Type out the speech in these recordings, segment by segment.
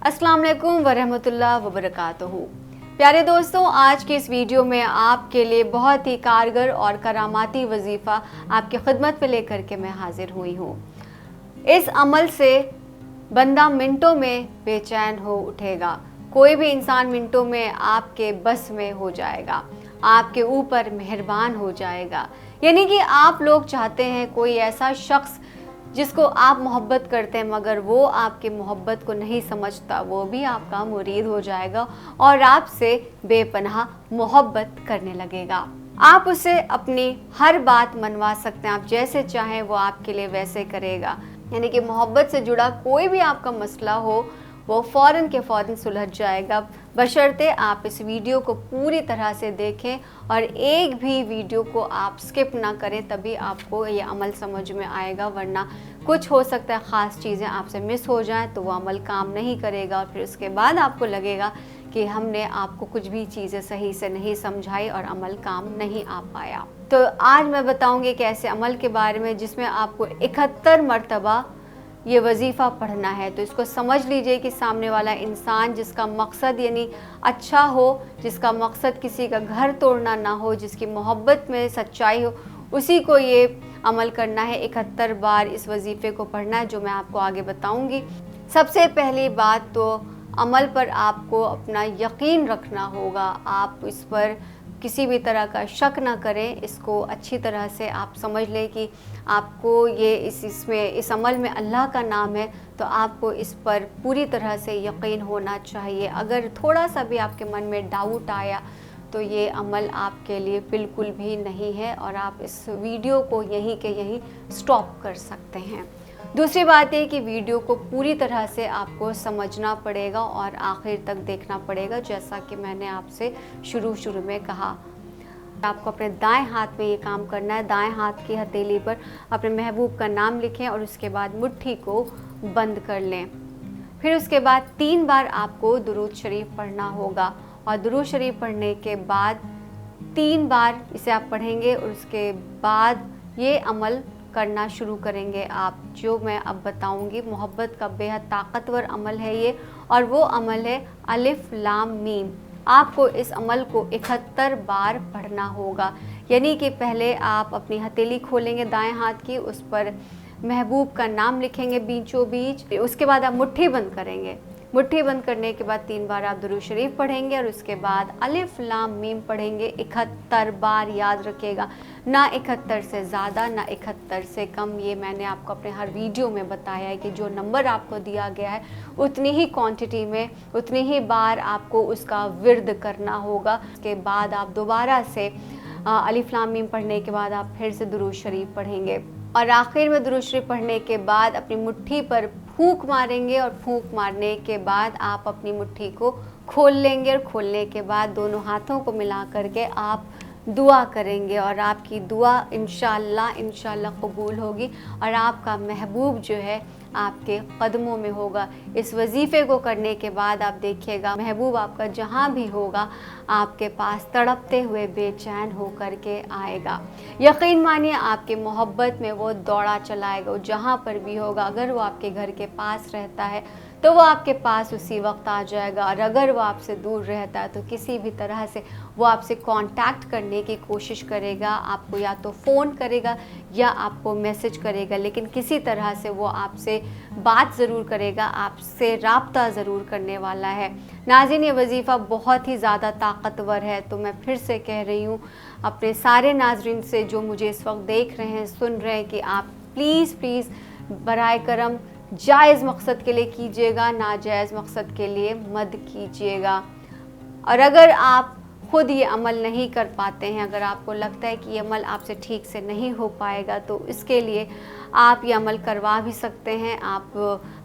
अस्सलाम वालेकुम वरहमतुल्लाह वबरकातुहू। प्यारे दोस्तों, आज की इस वीडियो में आपके लिए बहुत ही कारगर और करामाती वजीफ़ा आपकी खिदमत पे लेकर के मैं हाजिर हुई हूँ। इस अमल से बंदा मिनटों में बेचैन हो उठेगा। कोई भी इंसान मिनटों में आपके बस में हो जाएगा, आपके ऊपर मेहरबान हो जाएगा। यानी कि आप लोग चाहते हैं कोई ऐसा शख्स जिसको आप मोहब्बत करते हैं मगर वो आपकी मोहब्बत को नहीं समझता, वो भी आपका मुरीद हो जाएगा और आपसे बेपनाह मोहब्बत करने लगेगा। आप उसे अपनी हर बात मनवा सकते हैं, आप जैसे चाहें वो आपके लिए वैसे करेगा। यानी कि मोहब्बत से जुड़ा कोई भी आपका मसला हो वो फ़ौरन के फ़ौरन सुलझ जाएगा, बशर्ते आप इस वीडियो को पूरी तरह से देखें और एक भी वीडियो को आप स्किप ना करें, तभी आपको ये अमल समझ में आएगा। वरना कुछ हो सकता है ख़ास चीज़ें आपसे मिस हो जाएं तो वो अमल काम नहीं करेगा और फिर उसके बाद आपको लगेगा कि हमने आपको कुछ भी चीज़ें सही से नहीं समझाई और अमल काम नहीं आ पाया। तो आज मैं बताऊँगी एक ऐसे अमल के बारे में जिसमें आपको 71 मरतबा ये वजीफ़ा पढ़ना है। तो इसको समझ लीजिए कि सामने वाला इंसान जिसका मकसद यानी अच्छा हो, जिसका मकसद किसी का घर तोड़ना ना हो, जिसकी मोहब्बत में सच्चाई हो, उसी को ये अमल करना है। 71 बार इस वजीफ़े को पढ़ना है जो मैं आपको आगे बताऊंगी। सबसे पहली बात तो अमल पर आपको अपना यकीन रखना होगा। आप इस पर किसी भी तरह का शक ना करें। इसको अच्छी तरह से आप समझ लें कि आपको ये इस अमल में अल्लाह का नाम है, तो आपको इस पर पूरी तरह से यकीन होना चाहिए। अगर थोड़ा सा भी आपके मन में डाउट आया तो ये अमल आपके लिए बिल्कुल भी नहीं है और आप इस वीडियो को यहीं के यहीं स्टॉप कर सकते हैं। दूसरी बात है कि वीडियो को पूरी तरह से आपको समझना पड़ेगा और आखिर तक देखना पड़ेगा। जैसा कि मैंने आपसे शुरू में कहा, आपको अपने दाएं हाथ में ये काम करना है। दाएं हाथ की हथेली पर अपने महबूब का नाम लिखें और उसके बाद मुट्ठी को बंद कर लें। फिर उसके बाद 3 बार आपको दुरूद शरीफ पढ़ना होगा और दुरूद शरीफ पढ़ने के बाद 3 बार इसे आप पढ़ेंगे और उसके बाद ये अमल करना शुरू करेंगे आप, जो मैं अब बताऊंगी। मोहब्बत का बेहद ताकतवर अमल है ये, और वो अमल है अलिफ लाम मीम। आपको इस अमल को 71 बार पढ़ना होगा। यानी कि पहले आप अपनी हथेली खोलेंगे दाएं हाथ की, उस पर महबूब का नाम लिखेंगे बीचों बीच। उसके बाद आप मुट्ठी बंद करेंगे। मुट्ठी बंद करने के बाद 3 बार आप दुरूद शरीफ पढ़ेंगे और उसके बाद अलिफ लाम मीम पढ़ेंगे 71 बार। याद रखिएगा, ना 71 से ज़्यादा ना 71 से कम। ये मैंने आपको अपने हर वीडियो में बताया है कि जो नंबर आपको दिया गया है उतनी ही क्वांटिटी में उतनी ही बार आपको उसका विर्द करना होगा। उसके बाद आप दोबारा से अलिफ लाम मीम पढ़ने के बाद आप फिर से दुरूद शरीफ पढ़ेंगे और आखिर में दुरूद शरीफ पढ़ने के बाद अपनी मुट्ठी पर फूंक मारेंगे और फूंक मारने के बाद आप अपनी मुट्ठी को खोल लेंगे और खोलने के बाद दोनों हाथों को मिला करके आप दुआ करेंगे और आपकी दुआ इंशाअल्लाह कबूल होगी और आपका महबूब जो है आपके कदमों में होगा। इस वजीफ़े को करने के बाद आप देखिएगा महबूब आपका जहाँ भी होगा आपके पास तड़पते हुए बेचैन हो कर के आएगा। यकीन मानिए आपकी मोहब्बत में वो दौड़ा चलाएगा। वो जहाँ पर भी होगा, अगर वो आपके घर के पास रहता है तो वो आपके पास उसी वक्त आ जाएगा और अगर वो आपसे दूर रहता है तो किसी भी तरह से वो आपसे कांटेक्ट करने की कोशिश करेगा। आपको या तो फ़ोन करेगा या आपको मैसेज करेगा, लेकिन किसी तरह से वो आपसे बात ज़रूर करेगा, आपसे राब्ता ज़रूर करने वाला है। नाज़रीन, ये वजीफ़ा बहुत ही ज़्यादा ताकतवर है। तो मैं फिर से कह रही हूँ अपने सारे नाज़रीन से जो मुझे इस वक्त देख रहे हैं, सुन रहे हैं, कि आप प्लीज़ बराए करम जायज़ मकसद के लिए कीजिएगा, नाजायज़ मकसद के लिए मत कीजिएगा। और अगर आप खुद ये अमल नहीं कर पाते हैं, अगर आपको लगता है कि ये अमल आपसे ठीक से नहीं हो पाएगा, तो इसके लिए आप ये अमल करवा भी सकते हैं। आप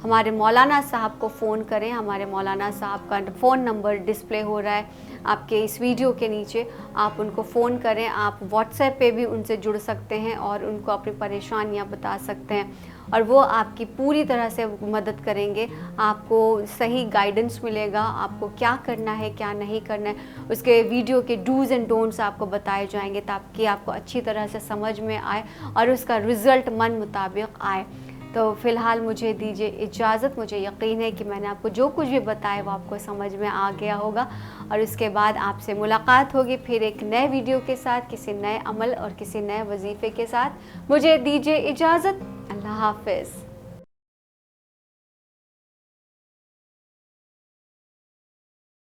हमारे मौलाना साहब को फ़ोन करें। हमारे मौलाना साहब का फ़ोन नंबर डिस्प्ले हो रहा है आपके इस वीडियो के नीचे। आप उनको फ़ोन करें। आप व्हाट्सएप पे भी उनसे जुड़ सकते हैं और उनको अपनी परेशानियां बता सकते हैं और वो आपकी पूरी तरह से मदद करेंगे। आपको सही गाइडेंस मिलेगा, आपको क्या करना है क्या नहीं करना है, उसके वीडियो के डूज़ एंड डोंट्स आपको बताए जाएंगे ताकि आपको अच्छी तरह से समझ में आए और उसका रिज़ल्ट मन मुताबिक आए। تو فی الحال مجھے دیجیے اجازت. مجھے یقین ہے کہ میں نے آپ کو جو کچھ بھی بتایا وہ آپ کو سمجھ میں آ گیا ہوگا, اور اس کے بعد آپ سے ملاقات ہوگی پھر ایک نئے ویڈیو کے ساتھ, کسی نئے عمل اور کسی نئے وظیفے کے ساتھ. مجھے دیجیے اجازت. اللہ حافظ.